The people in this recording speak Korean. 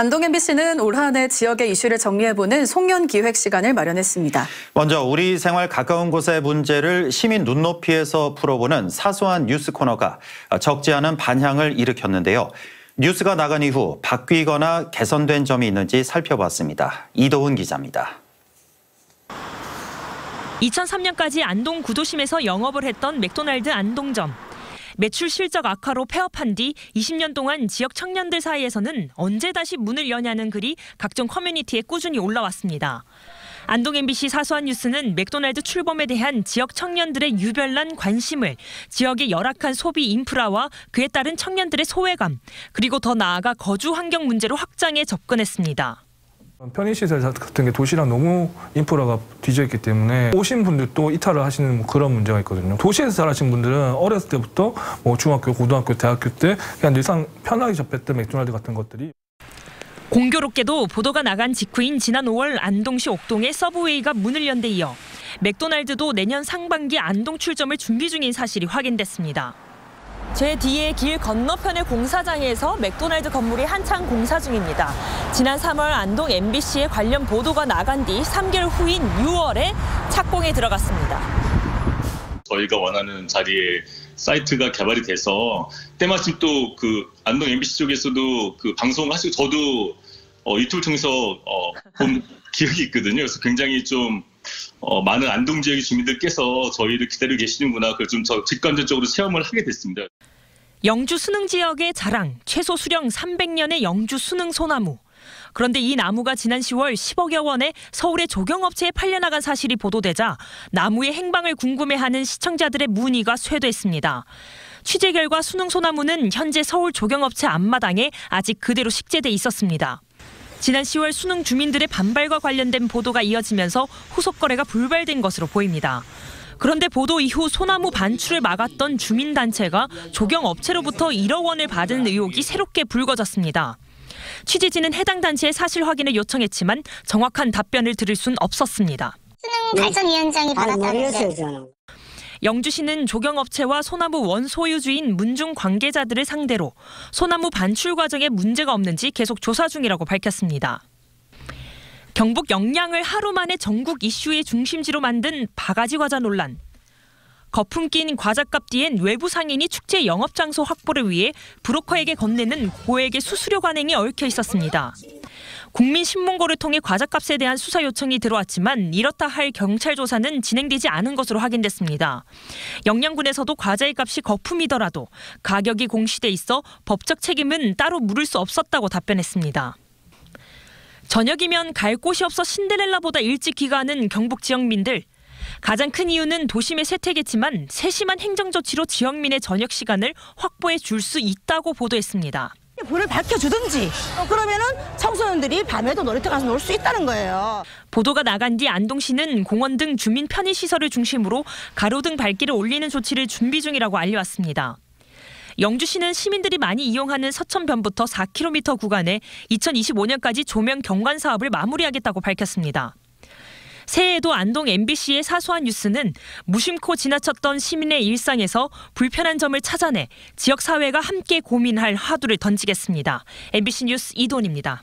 안동 MBC는 올 한 해 지역의 이슈를 정리해보는 송년 기획 시간을 마련했습니다. 먼저 우리 생활 가까운 곳의 문제를 시민 눈높이에서 풀어보는 사소한 뉴스 코너가 적지 않은 반향을 일으켰는데요. 뉴스가 나간 이후 바뀌거나 개선된 점이 있는지 살펴봤습니다. 이도훈 기자입니다. 2003년까지 안동 구도심에서 영업을 했던 맥도날드 안동점. 매출 실적 악화로 폐업한 뒤 20년 동안 지역 청년들 사이에서는 언제 다시 문을 여냐는 글이 각종 커뮤니티에 꾸준히 올라왔습니다. 안동 MBC 사소한 뉴스는 맥도날드 출범에 대한 지역 청년들의 유별난 관심을, 지역의 열악한 소비 인프라와 그에 따른 청년들의 소외감, 그리고 더 나아가 거주 환경 문제로 확장해 접근했습니다. 편의시설 같은 게 도시랑 너무 인프라가 뒤져 있기 때문에 오신 분들도 이탈을 하시는 그런 문제가 있거든요. 도시에서 자라신 분들은 어렸을 때부터 중학교, 고등학교, 대학교 때 그냥 늘상 편하게 접했던 맥도날드 같은 것들이. 공교롭게도 보도가 나간 직후인 지난 5월 안동시 옥동에 서브웨이가 문을 연 데 이어 맥도날드도 내년 상반기 안동 출점을 준비 중인 사실이 확인됐습니다. 제 뒤에 길 건너편의 공사장에서 맥도날드 건물이 한창 공사 중입니다. 지난 3월 안동 MBC에 관련 보도가 나간 뒤 3개월 후인 6월에 착공에 들어갔습니다. 저희가 원하는 자리에 사이트가 개발이 돼서 때마침 또 그 안동 MBC 쪽에서도 그 방송을 하시고 저도 유튜브 통해서 본 기억이 있거든요. 그래서 굉장히 좀 많은 안동 지역의 주민들께서 저희를 기다리고 계시는구나. 그걸 좀 직관적으로 체험을 하게 됐습니다. 영주 수능 지역의 자랑, 최소 수령 300년의 영주 수능 소나무. 그런데 이 나무가 지난 10월 10억여 원에 서울의 조경업체에 팔려나간 사실이 보도되자 나무의 행방을 궁금해하는 시청자들의 문의가 쇄도했습니다. 취재 결과 수능 소나무는 현재 서울 조경업체 앞마당에 아직 그대로 식재돼 있었습니다. 지난 10월 수능 주민들의 반발과 관련된 보도가 이어지면서 후속 거래가 불발된 것으로 보입니다. 그런데 보도 이후 소나무 반출을 막았던 주민단체가 조경업체로부터 1억 원을 받은 의혹이 새롭게 불거졌습니다. 취재진은 해당 단체의 사실 확인을 요청했지만 정확한 답변을 들을 순 없었습니다. 수능 발전위원장이 받았다는데. 영주시는 조경업체와 소나무 원소유주인 문중 관계자들을 상대로 소나무 반출 과정에 문제가 없는지 계속 조사 중이라고 밝혔습니다. 경북 영양을 하루 만에 전국 이슈의 중심지로 만든 바가지 과자 논란. 거품 낀 과자값 뒤엔 외부 상인이 축제 영업장소 확보를 위해 브로커에게 건네는 고액의 수수료 관행이 얽혀 있었습니다. 국민신문고를 통해 과자값에 대한 수사 요청이 들어왔지만 이렇다 할 경찰 조사는 진행되지 않은 것으로 확인됐습니다. 영양군에서도 과자의 값이 거품이더라도 가격이 공시돼 있어 법적 책임은 따로 물을 수 없었다고 답변했습니다. 저녁이면 갈 곳이 없어 신데렐라보다 일찍 귀가하는 경북 지역민들. 가장 큰 이유는 도심의 쇠퇴겠지만 세심한 행정조치로 지역민의 저녁 시간을 확보해 줄 수 있다고 보도했습니다. 불을 밝혀주든지 그러면은 청소년들이 밤에도 놀이터 가서 놀 수 있다는 거예요. 보도가 나간 뒤 안동시는 공원 등 주민 편의시설을 중심으로 가로등 밝기를 올리는 조치를 준비 중이라고 알려왔습니다. 영주시는 시민들이 많이 이용하는 서천변부터 4km 구간에 2025년까지 조명 경관 사업을 마무리하겠다고 밝혔습니다. 새해에도 안동 MBC의 사소한 뉴스는 무심코 지나쳤던 시민의 일상에서 불편한 점을 찾아내 지역사회가 함께 고민할 화두를 던지겠습니다. MBC 뉴스 이도훈입니다.